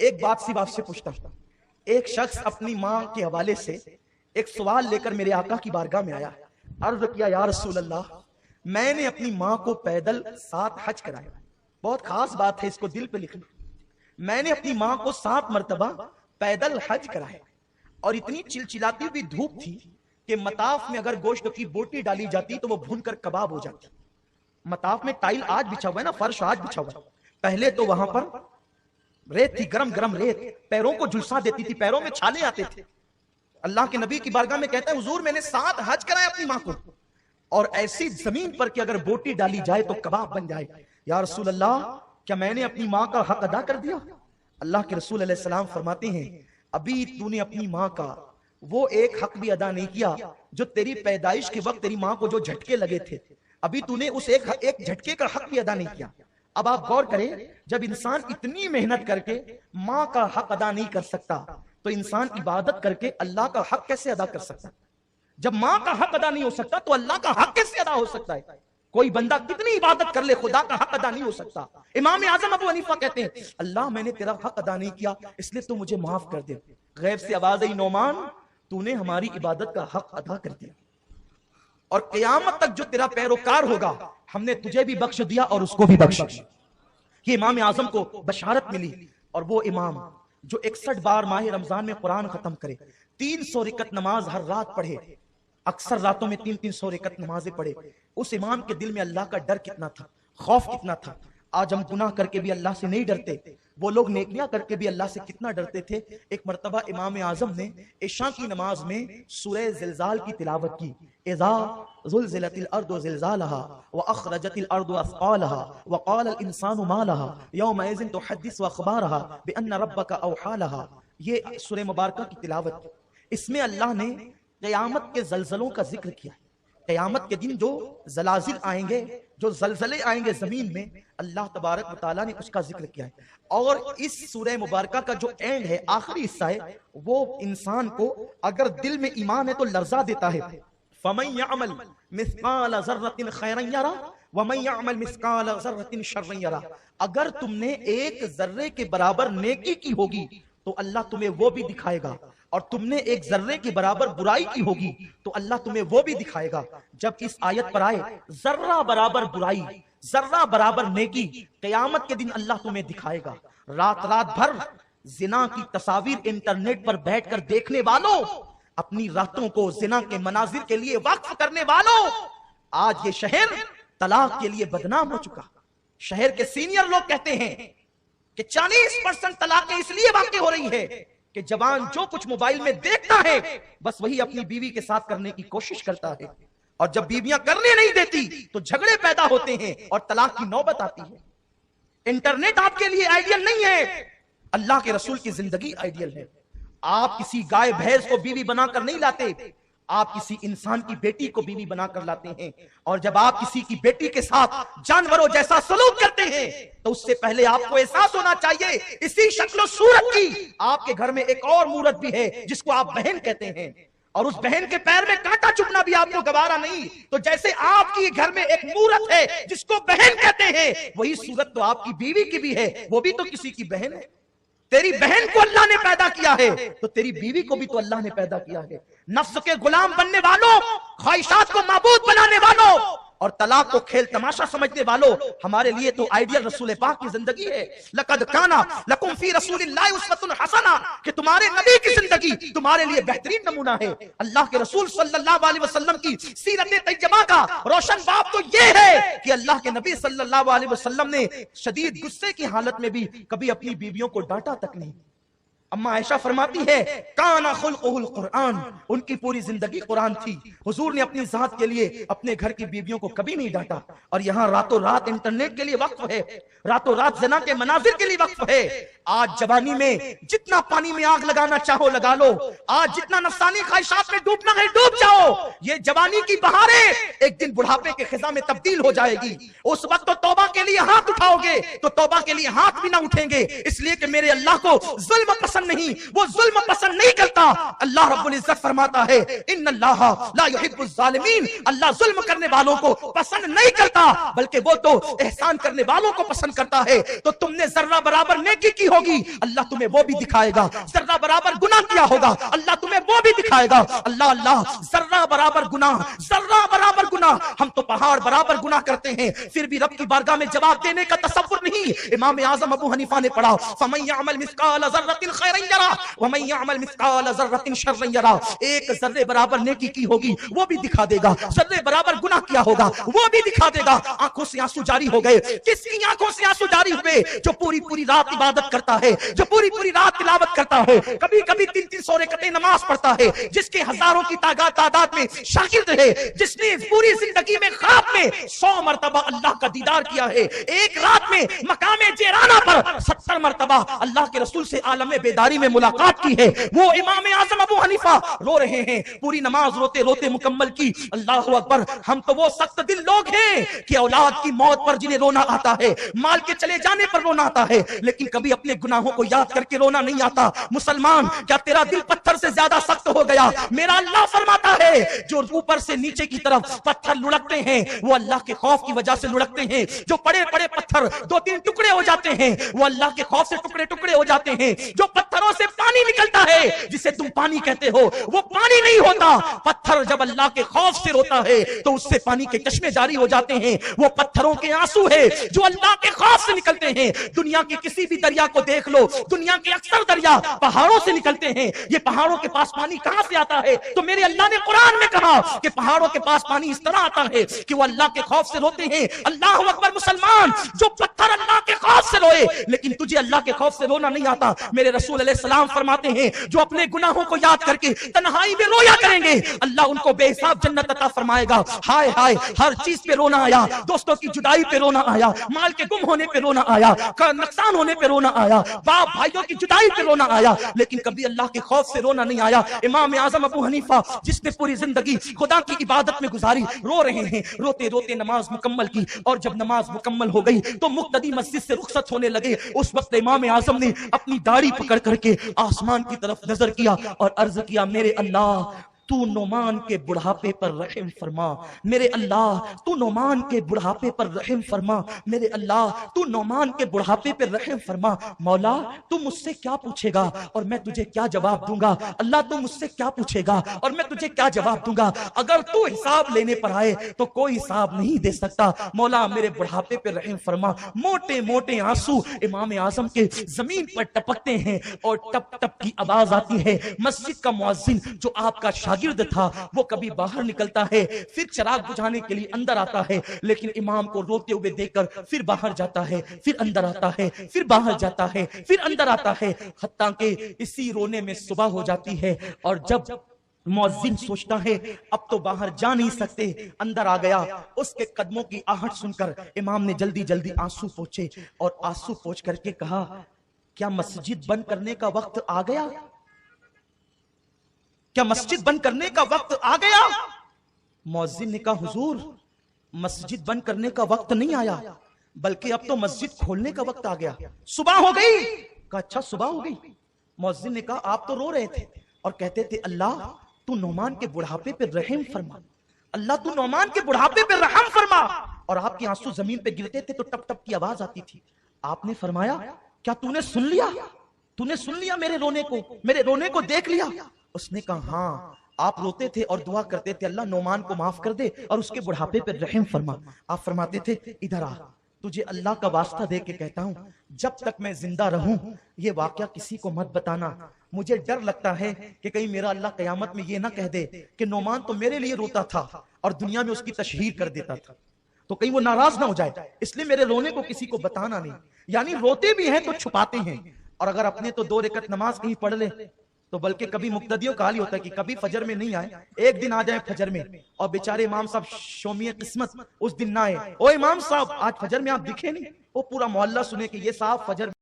ایک بات صرف آپ سے پوچھتا ہوں، ایک شخص اپنی ماں کے حوالے سے ایک سوال لے کر میرے آقا کی بارگاہ میں آیا، عرض کیا یا رسول اللہ میں نے اپنی ماں کو پیدل 7 حج کرایا، بہت خاص بات ہے، اس کو دل پہ لکھنا، میں نے اپنی ماں کو 7 مرتبہ پیدل حج کرایا، اور اتنی چلچلاتی ہوئی دھوپ تھی کہ مطاف میں اگر گوشت کی بوٹی ڈالی جاتی تو وہ بھون کر کباب ہو جاتی۔ مطاف میں ٹائل آج بچھا ہوا ہے نا، فرش آج بچھا ہوا ہے، پہلے تو وہاں پر ریت تھی، گرم گرم ریت، پیروں کو جھلسا دیتی تھی، پیروں میں چھالے آتے تھے۔ اللہ کے نبی کی بارگاہ میں کہتا ہے حضور میں نے 7 حج کرائے اپنی ماں کو، اور ایسی زمین پر کہ اگر بوٹی ڈالی جائے تو کباب بن جائے، یا رسول اللہ کیا میں نے اپنی ماں کا حق ادا کر دیا؟ اللہ کے رسول علیہ السلام فرماتے ہیں ابھی تو نے اپنی ماں کا وہ ایک حق بھی ادا نہیں کیا جو تیری پیدائش کے وقت تیری ماں کو جو جھٹکے لگے تھے، ابھی تو نے اس ایک جھٹکے کا حق بھی ادا نہیں کیا۔ اب آپ غور کریں، جب انسان اتنی محنت کر کے ماں کا حق ادا نہیں کر سکتا تو انسان عبادت کر کے اللہ کا حق کیسے ادا کر سکتا؟ جب ماں کا حق ادا نہیں ہو سکتا تو اللہ کا حق کیسے ادا ہو سکتا ہے؟ کوئی بندہ کتنی عبادت کر لے خدا کا حق ادا نہیں ہو سکتا۔ امام اعظم ابو حنیفہ کہتے ہیں اللہ میں نے تیرا حق ادا نہیں کیا اس لیے تو مجھے معاف کر دے۔ غیب سے آواز آئی نعمان تو نے ہماری عبادت کا حق ادا کر دیا، اور قیامت تک جو تیرا پیروکار ہوگا ہم نے تجھے بھی بخش دیا اور اس کو بھی بخش دیا۔ یہ امام اعظم کو بشارت ملی، اور وہ امام جو 61 بار ماہ رمضان میں قرآن ختم کرے، 300 رکعت نماز ہر رات پڑھے، اکثر راتوں میں 300 رکعت نمازیں پڑھے، اس امام کے دل میں اللہ کا ڈر کتنا تھا، خوف کتنا تھا۔ آج ہم گناہ کر کے بھی اللہ سے نہیں ڈرتے، وہ لوگ نیکیاں کر کے بھی اللہ سے کتنا ڈرتے تھے۔ ایک مرتبہ امام اعظم نے عشاء کی نماز میں سورہ زلزال کی تلاوت کی، اذا زلزلت الارض زلزالها واخرجت الارض اثقالها وقال الانسان ما لها يومئذ تحدث اخبارها بان ربك اوحى لها۔ یہ سورہ مبارکہ کی تلاوت، اس میں اللہ نے قیامت کے زلزلوں کا ذکر کیا ہے، قیامت کے دن جو زلازل آئیں گے، جو زلزلے آئیں گے زمین میں، اللہ تبارک و تعالیٰ نے اس کا ذکر کیا ہے۔ اور اس سورہ مبارکہ کا جو اینڈ ہے، آخری حصہ ہے، وہ انسان کو اگر دل میں ایمان ہے تو لرزا دیتا ہے۔ فَمَن يَعْمَلْ مِثْقَالَ ذَرَّةٍ خَيْرًا يَرَهُ وَمَن يَعْمَلْ مِثْقَالَ ذَرَّةٍ شَرًّا يَرَهُ۔ اگر تم نے ایک ذرے کے برابر نیکی کی ہوگی تو اللہ تمہیں وہ بھی دکھائے گا، اور تم نے ایک ذرے کے برابر برائی کی ہوگی تو اللہ تمہیں وہ بھی دکھائے گا۔ جب اس آیت پر آئے ذرہ برابر برائی، ذرہ برابر نیکی، قیامت کے دن اللہ تمہیں دکھائے گا۔ رات بھر زنا کی تصاویر انٹرنیٹ پر بیٹھ کر دیکھنے والوں، اپنی راتوں کو زنا کے مناظر کے لیے وقف کرنے والوں، آج یہ شہر طلاق کے لیے بدنام ہو چکا۔ شہر کے سینئر لوگ کہتے ہیں کہ 40% طلاقیں اس لیے واقع ہو رہی ہے کہ جوان جو کچھ موبائل میں دیکھتا ہے بس وہی اپنی بیوی کے ساتھ کرنے کی کوشش کرتا ہے، اور جب بیویاں کرنے نہیں دیتی تو جھگڑے پیدا ہوتے ہیں اور طلاق کی نوبت آتی ہے۔ انٹرنیٹ آپ کے لیے آئیڈیل نہیں ہے، اللہ کے رسول کی زندگی آئیڈیل ہے۔ آپ کسی گائے بھینس کو بیوی بنا کر نہیں لاتے، آپ کسی انسان کی بیٹی کو بیوی بنا کر لاتے ہیں، اور جب آپ کسی کی بیٹی کے ساتھ جانوروں جیسا سلوک کرتے ہیں تو اس سے پہلے آپ کو احساس ہونا چاہیے اسی شکل و صورت کی آپ کے گھر میں ایک اور مورت بھی ہے جس کو آپ بہن کہتے ہیں، اور اس بہن کے پیر میں کانٹا چبھنا بھی آپ کو گوارا نہیں۔ تو جیسے آپ کی گھر میں ایک مورت ہے جس کو بہن کہتے ہیں، وہی صورت تو آپ کی بیوی کی بھی ہے، وہ بھی تو کسی کی بہن ہے۔ تیری بہن کو اللہ نے پیدا کیا ہے تو تیری بیوی کو بھی تو اللہ نے پیدا کیا ہے۔ نفس کے غلام بننے والوں، خواہشات کو معبود بنانے والوں، اور طلاق کو کھیل تماشا سمجھنے والوں، ہمارے لیے تو آئیڈیل رسول پاک کی زندگی ہے۔ لقد کان لکم فی رسول اللہ اسوۃ حسنہ، کہ تمہارے نبی کی زندگی تمہارے لیے بہترین نمونہ ہے۔ اللہ کے رسول صلی اللہ علیہ وسلم کی سیرت طیبہ کا روشن باب تو یہ ہے کہ اللہ کے نبی صلی اللہ علیہ وسلم نے شدید غصے کی حالت میں بھی کبھی اپنی بیویوں کو ڈانٹا تک نہیں۔ اما عائشہ فرماتی ہے کانا خلقہ القرآن، ان کی پوری زندگی قرآن تھی۔ حضور نے اپنی ذات کے لیے اپنے گھر کی بیویوں کو کبھی نہیں ڈانٹا، اور یہاں راتوں رات انٹرنیٹ کے لیے وقف ہے، راتوں رات زنا کے مناظر کے لیے وقف ہے۔ آج جوانی میں جتنا پانی میں آگ لگانا چاہو لگا لو، آج جتنا نفسانی خواہشات میں ڈوبنا ہے ڈوب جاؤ، یہ جوانی کی بہاریں ایک دن بڑھاپے کے خزاں میں تبدیل ہو جائے گی۔ اس وقت تو توبہ کے لیے ہاتھ اٹھاؤ گے تو توبہ کے لیے ہاتھ بھی نہ اٹھیں گے، اس لیے کہ میرے اللہ کو ظلم پسند पसंद नहीं, वो जुल्म पसंद नहीं करता। अल्लाह रब्बुल इज्जत फरमाता है इन्न अल्लाह ला युहिब्बुज़ ज़ालिमीन, अल्लाह जुल्म करने वालों को पसंद नहीं करता, बल्कि वो तो एहसान करने वालों को पसंद करता है। तो तुमने जर्रा बराबर नेकी की होगी, अल्लाह तुम्हें वो भी दिखाएगा। जर्रा बराबर गुनाह किया होगा, अल्लाह तुम्हें वो भी दिखाएगा। अल्लाह अल्लाह जर्रा बराबर गुनाह, जर्रा बराबर गुनाह, हम तो पहाड़ बराबर गुनाह करते हैं, फिर भी रब की बारगाह में जवाब देने का तसव्वुर नहीं। इमाम आज़म अबू हनीफा ने पढ़ा फमन यअमल मिस्काल ज़र्रतिन खैरन यरा व मन यअमल मिस्काल ज़र्रतिन शर्रन यरा, एक जर्रे बराबर नेकी की होगी वो भी दिखा देगा, जर्रे बराबर गुनाह किया होगा वो भी दिखा देगा। आंखों से आंसू जारी हो गए, किसकी आंखों से आंसू जारी हुए? जो पूरी पूरी रात इबादत करता है, जो पूरी पूरी रात तिलावत करता है, कभी कभी 3-3 रकातें नमाज पढ़ता है, जिसके हजारों की तादाद में शागिर्द है, जिसने पूरी जिंदगी में ख्वाब में 100 मरतबा अल्लाह का दीदार किया है, एक रात में मकामे जेराना पर 70 मरतबा अल्लाह के रसूल से आलम बेदारी में मुलाकात की है, वो इमाम आज़म अबू हनीफा रो रहे हैं, पूरी नमाज रोते रोते मुकम्मल की। अल्लाह अकबर, हम तो वो सख्त दिल लोग हैं कि औलाद की मौत पर जिन्हें रोना आता है, माल के चले जाने पर रोना आता है, लेकिन कभी अपने गुनाहों को याद करके रोना नहीं आता। मुसलमान, क्या तेरा दिल पत्थर से ज्यादा सख्त हो गया? मेरा अल्लाह फरमाता है जो ऊपर से नीचे की तरफ पत्थर लुढ़कते हैं वो अल्लाह के खौफ की वजह से लुढ़कते हैं, जो बड़े बड़े पत्थर 2-3 टुकड़े हो जाते हैं वो अल्लाह के खौफ से टुकड़े टुकड़े हो जाते हैं, जो पत्थरों से पानी निकलता है जिसे तुम पानी कहते हो वो पानी नहीं होता। पत्थर जब अल्लाह के खौफ से रोता है तो उससे पानी के चश्मे जारी हो जाते हैं, वो पत्थरों के आंसू है जो अल्लाह के खौफ से निकलते हैं। दुनिया के किसी भी दरिया को देख लो, दुनिया के अक्सर दरिया पहाड़ों से निकलते हैं, ये पहाड़ों के पास पानी कहां से आता है? तो मेरे अल्लाह ने कुरान में कहा कि पहाड़ों के पास पानी इस तरह आता है कि वो अल्लाह के खौफ से रोते हैं। अल्लाह अकबर। मुसलमान, जो पत्थर अल्लाह के खौफ से रोए लेकिन तुझे अल्लाह के खौफ से रोना नहीं आता, मेरे रसूल अलैहि सलाम फरमाते हैं जो अपने गुनाहों को याद करके तन्हाई में रोया करेंगे अल्लाह उनको बेहिसाब जन्नत अता फरमाएगा। हाय हाय, हर चीज पे रोना आया, दोस्तों की जुदाई पे रोना आया, माल के गुम होने पे रोना आया, नुकसान होने पे रोना आया, बाप भाइयों की जुदाई पे रोना आया, लेकिन कभी अल्लाह के खौफ से रोना नहीं आया। इमाम आज़म अबू हनीफा जिसने पूरी जिंदगी खुदा की इबादत में गुजारी, रो रहे हैं, रोते रोते नमाज मुकम्मल की, और जब नमाज मुकम्मल हो गई तो मुक्तदी मस्जिद से रुखसत होने लगे। उस वक्त इमाम आज़म ने अपनी दाढ़ी पकड़ करके आसमान की तरफ नजर किया और अर्ज किया, मेरे अल्लाह तू नोमान के बुढ़ापे पर रहम फरमा, मेरे अल्लाह तू नोमान के बुढ़ापे पर रहम फरमा, मेरे अल्लाह तू नोमान के बुढ़ापे पर रहम फरमा। मौला तू मुझसे क्या पूछेगा और मैं तुझे क्या जवाब दूंगा? अल्लाह तू मुझसे क्या पूछेगा और मैं तुझे क्या जवाब दूंगा? अगर तू हिसाब लेने पर आए तो कोई हिसाब नहीं दे सकता। मौला मेरे बुढ़ापे पर रहम फरमा। मोटे मोटे आंसू इमाम आज़म के जमीन पर टपकते हैं और टप टप की आवाज आती है। मस्जिद का मुअज्जिन जो आपका शागिर्द था वो कभी बाहर निकलता है, फिर चिराग बुझाने के लिए अंदर आता है, लेकिन इमाम को रोते हुए देखकर फिर बाहर जाता है, फिर अंदर आता है, फिर बाहर जाता है, फिर अंदर आता है, हत्ता कि इसी रोने में सुबह हो जाती है। और जब मुअज्जिन सोचता है अब तो बाहर जा नहीं सकते, अंदर आ गया, उसके कदमों की आहट सुनकर इमाम ने जल्दी जल्दी आंसू पोंछे और आंसू पोंछ करके कहा, क्या मस्जिद बंद करने का वक्त आ गया? क्या मस्जिद बंद करने का वक्त आ गया? मुअज्जिन ने कहा, हुजूर मस्जिद बंद करने का वक्त नहीं आया, बल्कि अब तो मस्जिद खोलने का वक्त आ गया, सुबह हो गई। कहा, अच्छा सुबह हो गई। मुअज्जिन ने कहा, आप तो रो रहे थे और कहते थे अल्लाह तू नोमान के बुढ़ापे पे रहम फरमा, अल्लाह तू नोमान के बुढ़ापे पे रहम फरमा, और आपके आंसू जमीन पे गिरते थे तो टप टप की आवाज आती थी। आपने फरमाया, क्या तूने सुन लिया? तूने सुन लिया मेरे रोने को, मेरे रोने को देख लिया? उसने कहा, हाँ, आप रोते थे और दुआ करते थे अल्लाह नोमान को माफ कर दे और उसके बुढ़ापे पर रहम फरमा। आप फरमाते थे, इधर आ, तुझे अल्लाह का वास्ता दे के कहता हूं, जब तक मैं जिंदा रहूं ये वाकया किसी को मत बताना। मुझे डर लगता है कि कहीं मेरा अल्लाह कयामत में ये ना कह दे कि नोमान तो मेरे लिए रोता था और दुनिया में उसकी तशहीर कर देता था, तो कहीं वो नाराज ना हो जाए, इसलिए मेरे रोने को किसी को बताना नहीं। यानी रोते भी हैं तो छुपाते हैं, और अगर अपने तो 2 रकात नमाज कहीं पढ़ ले तो बल्कि कभी मुक्तदियों का हाल ही होता है कि कभी फजर में नहीं आए, एक दिन आ जाए फजर में और बेचारे इमाम साहब शोमिया किस्मत उस दिन ना आए, ओ इमाम साहब आज फजर में आप दिखे नहीं, वो पूरा मोहल्ला सुने कि ये साहब फजर